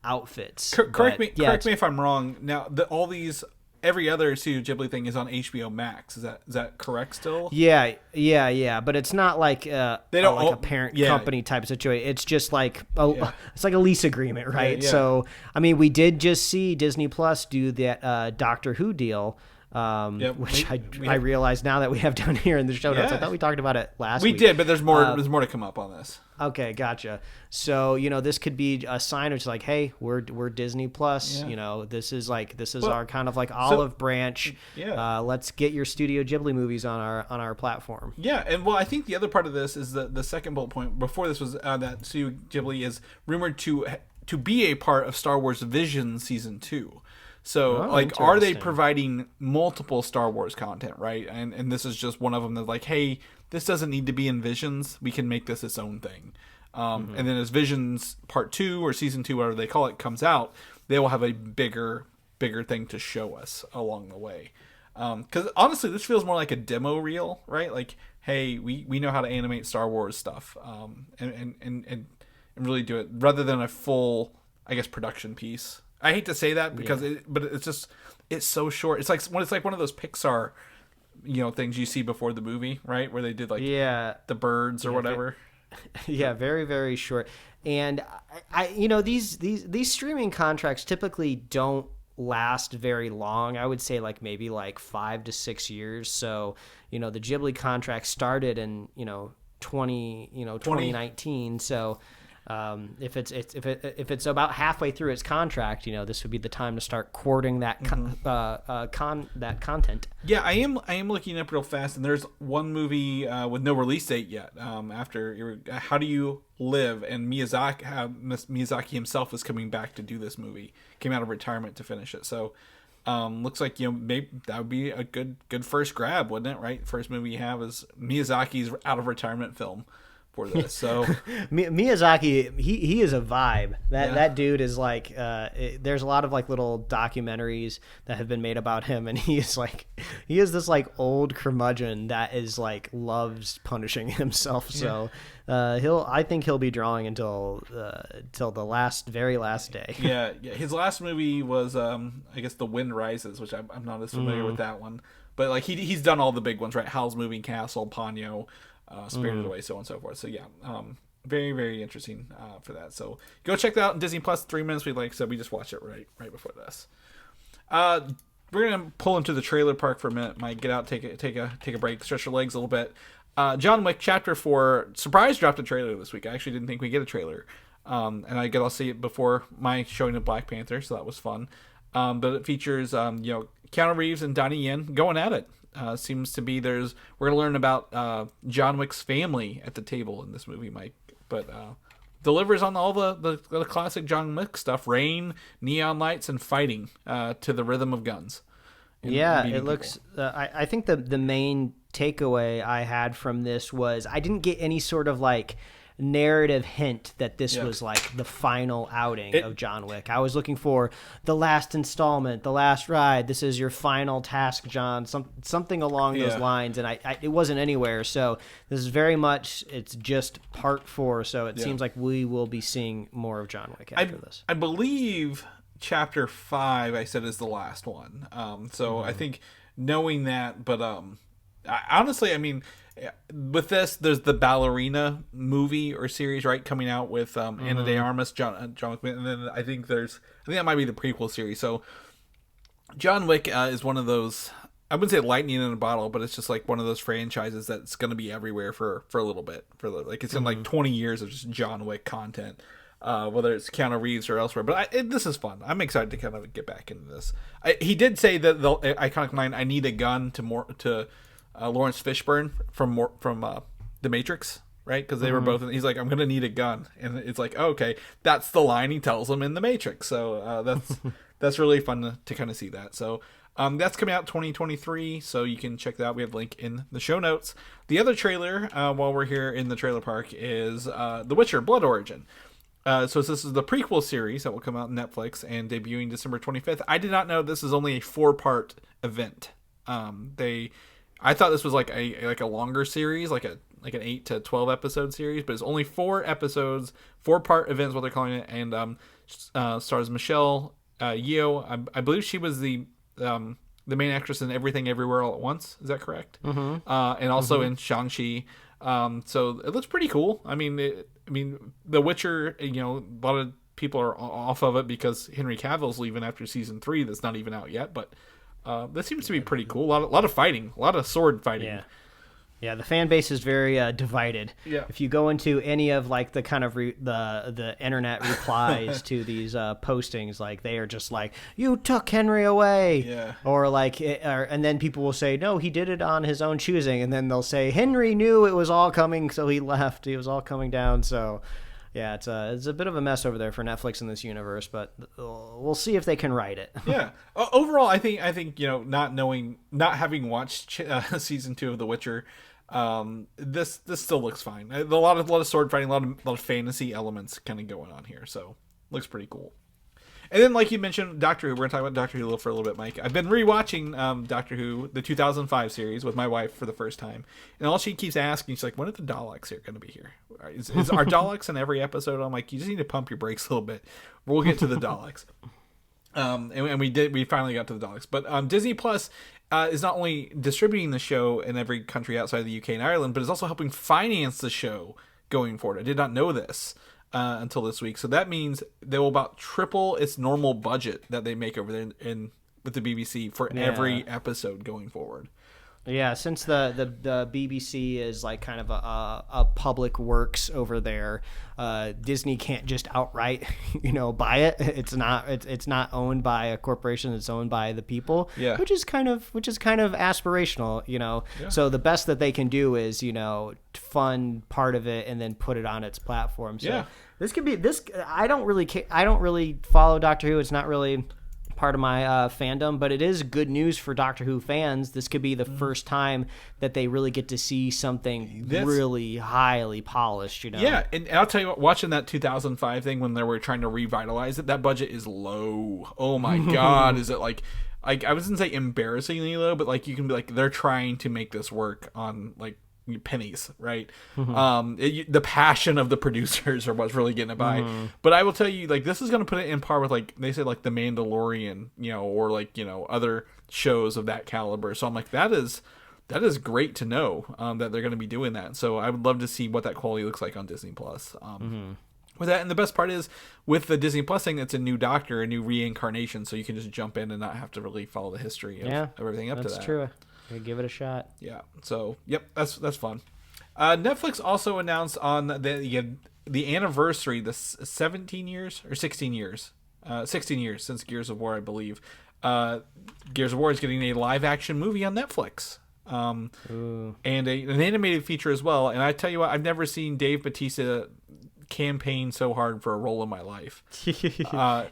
outfits. Correct me if I'm wrong. Now every other Studio Ghibli thing is on HBO Max. Is that correct still? Yeah. But it's not like they don't like a parent company type of situation. It's just like it's like a lease agreement, right? Yeah. So I mean, we did just see Disney Plus do that Doctor Who deal. Which I realize now that we have down here in the show notes. I thought we talked about it last week. We did, but there's more to come up on this. Okay, gotcha. So, this could be a sign of just like, hey, we're Disney Plus. This is our kind of like olive branch. Yeah. Let's get your Studio Ghibli movies on our platform. Yeah, and I think the other part of this is the second bullet point before this was that Studio Ghibli is rumored to be a part of Star Wars Vision Season 2. So, are they providing multiple Star Wars content, right? And this is just one of them that's like, hey, this doesn't need to be in Visions. We can make this its own thing. And then as Visions Part 2 or Season 2, whatever they call it, comes out, they will have a bigger thing to show us along the way. Because honestly, this feels more like a demo reel, right? Like, hey, we know how to animate Star Wars stuff, and really do it rather than a full, I guess, production piece. I hate to say that because but it's so short. It's like one of those Pixar, things you see before the movie, right? Where they did like the birds or whatever. Yeah, very, very short. And I these streaming contracts typically don't last very long. I would say like maybe like 5 to 6 years. So, the Ghibli contract started in, 2019. So, if it's about halfway through its contract, this would be the time to start courting that that content. Yeah, I am looking up real fast, and there's one movie with no release date yet. After How Do You Live, and Miyazaki himself is coming back to do this movie. Came out of retirement to finish it, so looks like maybe that would be a good first grab, wouldn't it? Right, first movie you have is Miyazaki's out of retirement film. For this, so Miyazaki, he is a vibe. That dude is like. There's a lot of like little documentaries that have been made about him, and he is this like old curmudgeon that is like loves punishing himself. So I think he'll be drawing until the very last day. Yeah. His last movie was I guess The Wind Rises, which I'm not as familiar with that one, but like he's done all the big ones, right? Howl's Moving Castle, Ponyo. Spirited Away, so on and so forth. So yeah, very, very interesting for that. So go check that out on Disney Plus. 3 minutes. We said we just watched it right before this. We're gonna pull into the trailer park for a minute. Mike, get out, take a break, stretch your legs a little bit. John Wick Chapter 4 surprise dropped a trailer this week. I actually didn't think we'd get a trailer, and I guess I'll see it before my showing of Black Panther, so that was fun. But it features Keanu Reeves and Donnie Yen going at it. Seems to be we're gonna learn about John Wick's family at the table in this movie, Mike, but delivers on all the classic John Wick stuff: rain, neon lights, and fighting to the rhythm of guns. Yeah, it looks. I think the main takeaway I had from this was I didn't get any sort of like narrative hint that this was like the final outing of John Wick. I was looking for the last installment, the last ride. This is your final task, John. Something along those lines, and it wasn't anywhere. So this is very much it's just part 4. So it seems like we will be seeing more of John Wick after this. I believe Chapter 5 I said is the last one. I think knowing that, but honestly, I mean. With this, there's the Ballerina movie or series, right, coming out with Ana de Armas, John Wick, and then I think that might be the prequel series. So John Wick is one of those, I wouldn't say lightning in a bottle, but it's just like one of those franchises that's going to be everywhere for a little bit. It's in like 20 years of just John Wick content, whether it's Keanu Reeves or elsewhere. But this is fun. I'm excited to kind of get back into this. He did say that the iconic line, "I need a gun" to Lawrence Fishburne from The Matrix, right? Because they were both. He's like, "I'm gonna need a gun," and it's like, oh, okay, that's the line he tells him in The Matrix. So that's really fun to kind of see that. So that's coming out 2023. So you can check that out. We have a link in the show notes. The other trailer, while we're here in the trailer park, is The Witcher: Blood Origin. So this is the prequel series that will come out on Netflix and debuting December 25th. I did not know this is only a 4-part event. I thought this was like a longer series, like an 8 to 12 episode series, but it's only 4 episodes, 4-part events, what they're calling it, and stars Michelle Yeoh. I believe she was the main actress in Everything Everywhere All at Once. Is that correct? Mm-hmm. And also in Shang-Chi. So it looks pretty cool. I mean, The Witcher. A lot of people are off of it because Henry Cavill's leaving after season 3. That's not even out yet, but. This seems to be pretty cool. A lot of fighting, a lot of sword fighting. Yeah. The fan base is very divided. Yeah. If you go into any of like the kind of the internet replies to these postings, like they are just like, "You took Henry away," or like, and then people will say, "No, he did it on his own choosing," and then they'll say, "Henry knew it was all coming, so he left. It was all coming down." So. Yeah, it's a bit of a mess over there for Netflix in this universe, but we'll see if they can write it. Yeah. Overall, I think not having watched season 2 of The Witcher, this still looks fine. A lot of sword fighting, a lot of fantasy elements kind of going on here, so looks pretty cool. And then, like you mentioned, Doctor Who. We're going to talk about Doctor Who for a little bit, Mike. I've been rewatching Doctor Who, the 2005 series, with my wife for the first time. And all she keeps asking, she's like, when are the Daleks going to be here? Is our Daleks in every episode? I'm like, you just need to pump your brakes a little bit. We'll get to the Daleks. And we finally got to the Daleks. But Disney Plus is not only distributing the show in every country outside of the UK and Ireland, but is also helping finance the show going forward. I did not know this until this week. So that means they will about triple its normal budget that they make over there with the BBC for every episode going forward. Yeah, since the BBC is like kind of a public works over there, Disney can't just outright, buy it. It's not owned by a corporation. It's owned by the people. Yeah. Which is kind of aspirational, Yeah. So the best that they can do is, fund part of it and then put it on its platform. So yeah. This could be this. I don't really follow Doctor Who. It's not really part of my fandom, but it is good news for Doctor Who fans. This could be the first time that they really get to see something really highly polished, Yeah, and I'll tell you what, watching that 2005 thing when they were trying to revitalize it, that budget is low. Oh my God, is it like I wouldn't say embarrassingly low, but like you can be like, they're trying to make this work on like pennies, right? The passion of the producers are what's really getting it by. But I will tell you, like, this is going to put it in par with, like, they say, like, The Mandalorian, or like, other shows of that caliber. So I'm like, that is great to know that they're going to be doing that. So I would love to see what that quality looks like on Disney Plus. With that, and the best part is with the Disney Plus thing, it's a new Doctor, a new reincarnation, so you can just jump in and not have to really follow the history of everything up to that. That's true. Give it a shot. Yeah. So, yep, that's fun. Netflix also announced on the anniversary, the 17 years or 16 years, 16 years since Gears of War, I believe. Gears of War is getting a live action movie on Netflix. And an animated feature as well. And I tell you what, I've never seen Dave Bautista campaign so hard for a role in my life.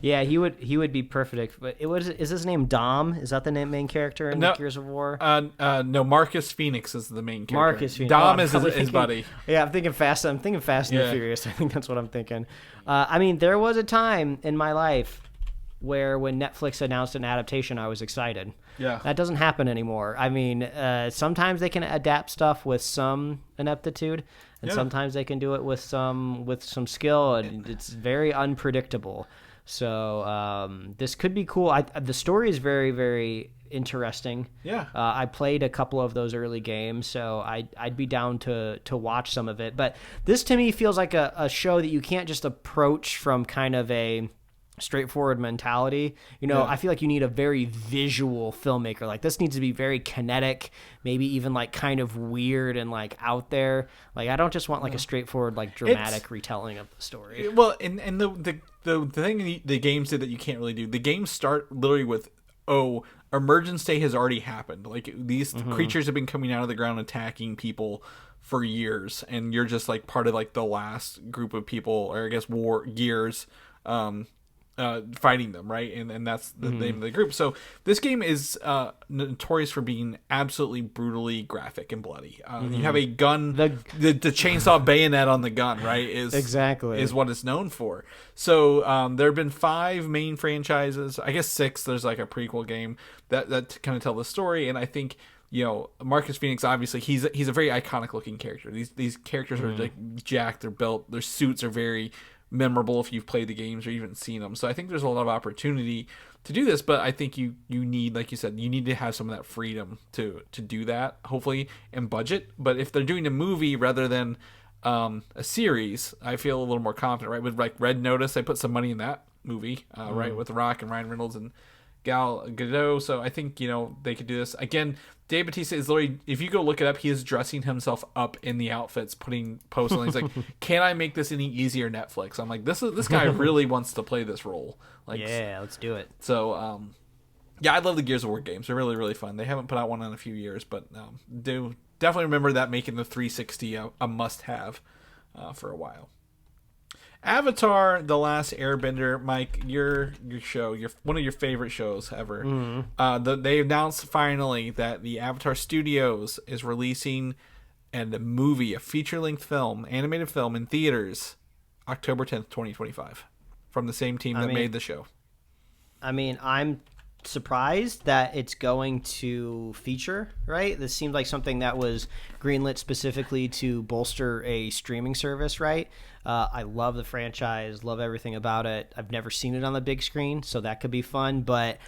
Yeah, he would be perfect. But is his name Dom? Is that the main character in Gears of War? No, Marcus Phoenix is the main character. Marcus Phoenix. Dom is his buddy. Yeah, I'm thinking Fast and the Furious. I think that's what I'm thinking. I mean, there was a time in my life where when Netflix announced an adaptation, I was excited. Yeah. That doesn't happen anymore. I mean, sometimes they can adapt stuff with some ineptitude, and sometimes they can do it with some skill, and it's very unpredictable. So this could be cool. The story is very, very interesting. Yeah. I played a couple of those early games, so I'd be down to watch some of it. But this to me feels like a show that you can't just approach from kind of a straightforward mentality. I feel like you need a very visual filmmaker. Like, this needs to be very kinetic, maybe even like kind of weird and like out there. Like, I don't just want like a straightforward like dramatic retelling of the story. Well, and the thing the games did that you can't really do. The games start literally with, emergence day has already happened. Like, these creatures have been coming out of the ground attacking people for years, and you're just like part of like the last group of people, or I guess gears fighting them, right? And that's the name of the group. So this game is notorious for being absolutely brutally graphic and bloody. You have a gun, the chainsaw bayonet on the gun, right? Is what it's known for. So there have been 5 main franchises, I guess 6. There's like a prequel game that kind of tell the story, and I think Marcus Phoenix, obviously he's a very iconic looking character. These characters are like jacked, they're built, their suits are very memorable if you've played the games or even seen them. So I think there's a lot of opportunity to do this, but I think you need, like you said, you need to have some of that freedom to do that, hopefully, and budget. But if they're doing a movie rather than a series, I feel a little more confident, right? With like Red Notice, I put some money in that movie, right, with The Rock and Ryan Reynolds and Gal Gadot. So I think they could do this again. Dave Bautista is literally, if you go look it up, he is dressing himself up in the outfits, putting posts on. He's like, "Can I make this any easier, Netflix?" I'm like, this guy really wants to play this role. Like, yeah, let's do it. So I love the Gears of War games. They're really, really fun. They haven't put out one in a few years, but do definitely remember that making the 360 a must-have for a while. Avatar: The Last Airbender, Mike, your show, one of your favorite shows ever. They announced finally that the Avatar Studios is releasing a movie, a feature-length film, animated film in theaters, October 10th, 2025, from the same team that made the show. I mean, I'm surprised that it's going to feature, right? This seemed like something that was greenlit specifically to bolster a streaming service, right? I love the franchise, love everything about it. I've never seen it on the big screen, so that could be fun. But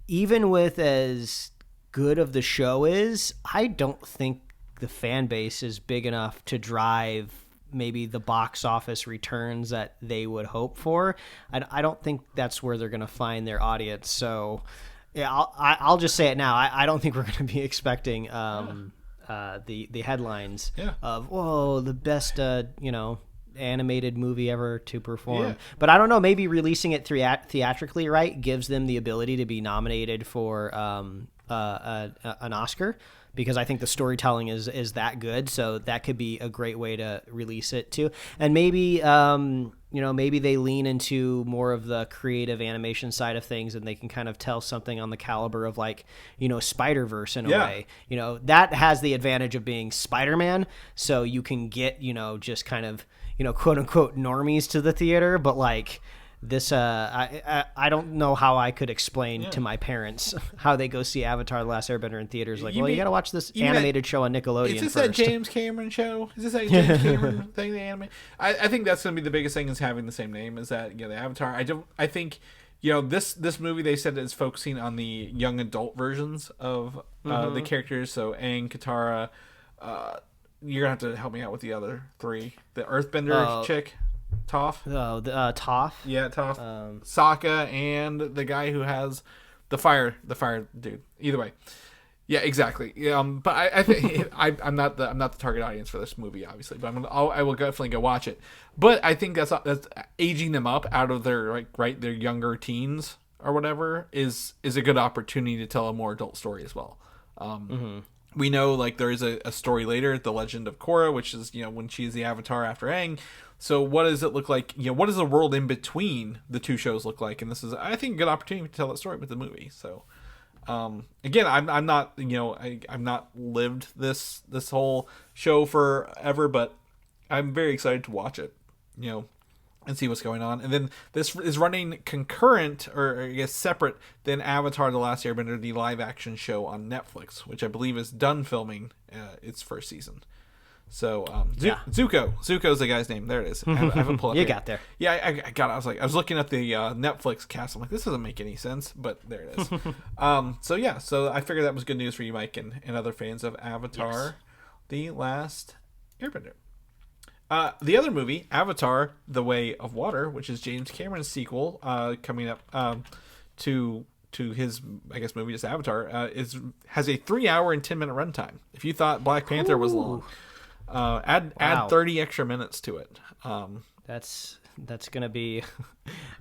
even with as good of the show is, I don't think the fan base is big enough to drive maybe the box office returns that they would hope for. I don't think that's where they're going to find their audience. So yeah, I'll just say it now. I don't think we're going to be expecting the headlines of, whoa, the best, animated movie ever to perform. But I don't know, maybe releasing it theatrically, right, gives them the ability to be nominated for an Oscar, because I think the storytelling is that good. So that could be a great way to release it too. And maybe maybe they lean into more of the creative animation side of things, and they can kind of tell something on the caliber of Spider-Verse in a way. That has the advantage of being Spider-Man, so you can get just kind of quote unquote normies to the theater, but this I don't know how I could explain to my parents how they go see Avatar: The Last Airbender in theaters. You got to watch this animated show on Nickelodeon. Is this first. that James Cameron show? Is this that James Cameron thing? The anime? I think that's going to be the biggest thing, is having the same name as that. The Avatar. I think this movie, they said, is focusing on the young adult versions of the characters. So Aang, Katara. You're gonna have to help me out with the other three. The Earthbender chick. Toph. Toph. Yeah, Toph. Sokka, and the guy who has the fire dude. Either way, yeah, exactly. But I think I'm not the target audience for this movie, obviously. But I will definitely go watch it. But I think that's aging them up out of their their younger teens or whatever is a good opportunity to tell a more adult story as well. We know there is a story later, The Legend of Korra, which is when she's the Avatar after Aang. So what does it look like? What does the world in between the two shows look like? And this is, I think, a good opportunity to tell that story with the movie. So again, I'm not I've not lived this whole show forever, but I'm very excited to watch it. And see what's going on. And then this is running concurrent, or I guess separate, than Avatar: The Last Airbender, the live-action show on Netflix, which I believe is done filming its first season. So, Zuko's the guy's name. There it is. I haven't pulled up You yet. got there. Yeah, I got it. I was looking at the Netflix cast. I'm like, this doesn't make any sense, but there it is. So I figured that was good news for you, Mike, and other fans of Avatar: The Last Airbender. The other movie, Avatar: The Way of Water, which is James Cameron's sequel, coming up to his, I guess, movie, just Avatar, has a 3-hour and 10-minute runtime. If you thought Black Panther was long, add 30 extra minutes to it. That's gonna be.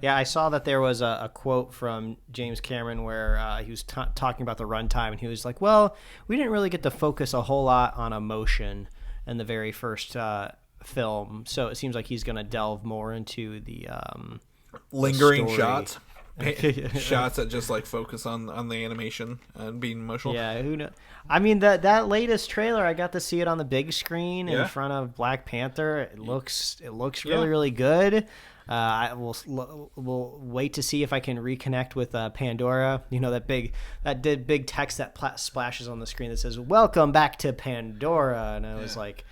Yeah, I saw that there was a quote from James Cameron where he was talking about the runtime, and he was like, "Well, we didn't really get to focus a whole lot on emotion in the very first." Film, so it seems like he's going to delve more into the lingering the shots that just focus on the animation and being emotional. Yeah, who knows? I mean, that latest trailer, I got to see it on the big screen in front of Black Panther. It looks really, really good. We'll wait to see if I can reconnect with Pandora. That big text that splashes on the screen that says "Welcome back to Pandora," and I was like,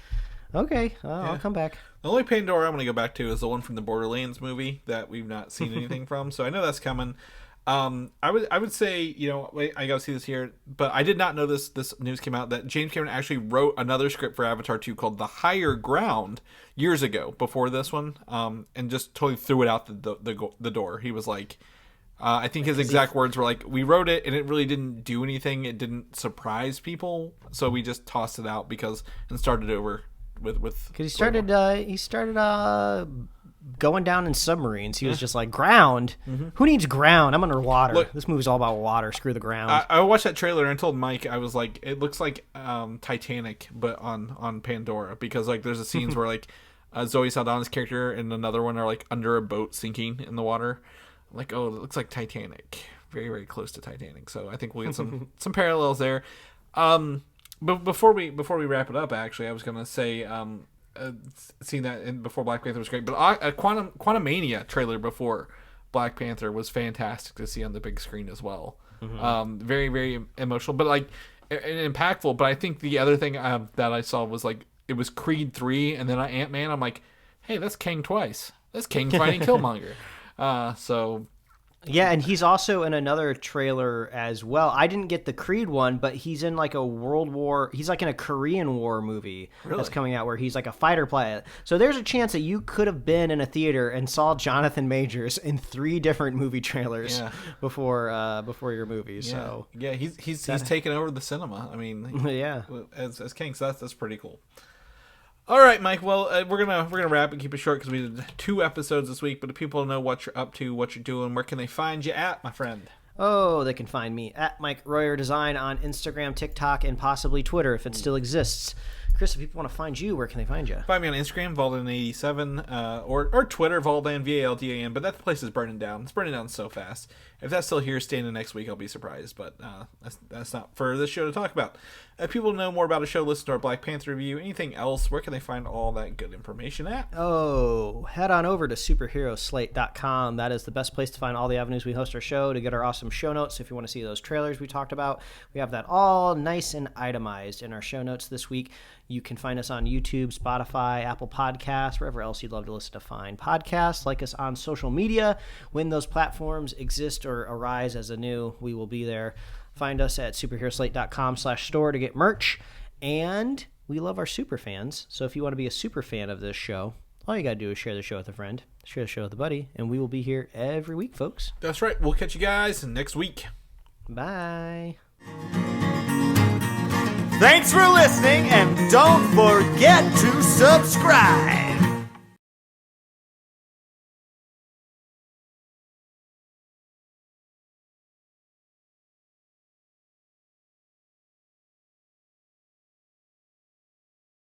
okay, I'll come back. The only Pandora I'm going to go back to is the one from the Borderlands movie that we've not seen anything from, so I know that's coming. I would say, wait, I got to see this here, but I did not know this news came out that James Cameron actually wrote another script for Avatar 2 called The Higher Ground years ago, before this one, and just totally threw it out the door. He was like, I think his exact words were like, we wrote it and it really didn't do anything. It didn't surprise people, so we just tossed it out and started over. Because he started going down in submarines. He was just like, ground? Mm-hmm. Who needs ground? I'm underwater. Look, this movie's all about water. Screw the ground. I watched that trailer and I told Mike, I was like, it looks like Titanic, but on Pandora, because there's a scenes where Zoe Saldana's character and another one are under a boat sinking in the water. I'm like, oh, it looks like Titanic. Very, very close to Titanic. So I think we'll get some parallels there. But before we wrap it up, actually, I was gonna say, seeing that before Black Panther was great, but a Quantumania trailer before Black Panther was fantastic to see on the big screen as well. Very, very emotional, but like and impactful. But I think the other thing that I saw was like it was Creed 3, and then Ant-Man. I'm like, hey, that's Kang twice. That's Kang fighting Killmonger. So. Yeah, and he's also in another trailer as well. I didn't get the Creed one, but he's in like he's like in a Korean War movie that's coming out where he's like a fighter pilot. So there's a chance that you could have been in a theater and saw Jonathan Majors in 3 different movie trailers before your movie. So yeah, he's taken over the cinema. I mean, yeah, as King, so that's pretty cool. All right, Mike. Well, we're gonna wrap and keep it short because we did 2 episodes this week. But if people know what you're up to, what you're doing, where can they find you at, my friend? Oh, they can find me at Mike Royer Design on Instagram, TikTok, and possibly Twitter if it still exists. Chris, if people want to find you, where can they find you? Find me on Instagram, Valdan87, or Twitter, Valdan, VALDAN, but that place is burning down. It's burning down so fast. If that's still here, staying the next week, I'll be surprised, but that's not for this show to talk about. If people know more about a show, listen to our Black Panther review, anything else, where can they find all that good information at? Oh, head on over to superheroslate.com. That is the best place to find all the avenues we host our show, to get our awesome show notes. If you want to see those trailers we talked about, we have that all nice and itemized in our show notes this week. You can find us on YouTube, Spotify, Apple Podcasts, wherever else you'd love to listen to fine podcasts. Like us on social media. When those platforms exist or arise as a new, we will be there. Find us at superheroslate.com/store to get merch. And we love our super fans. So if you want to be a super fan of this show, all you got to do is share the show with a friend, share the show with a buddy, and we will be here every week, folks. That's right. We'll catch you guys next week. Bye. Thanks for listening, and don't forget to subscribe.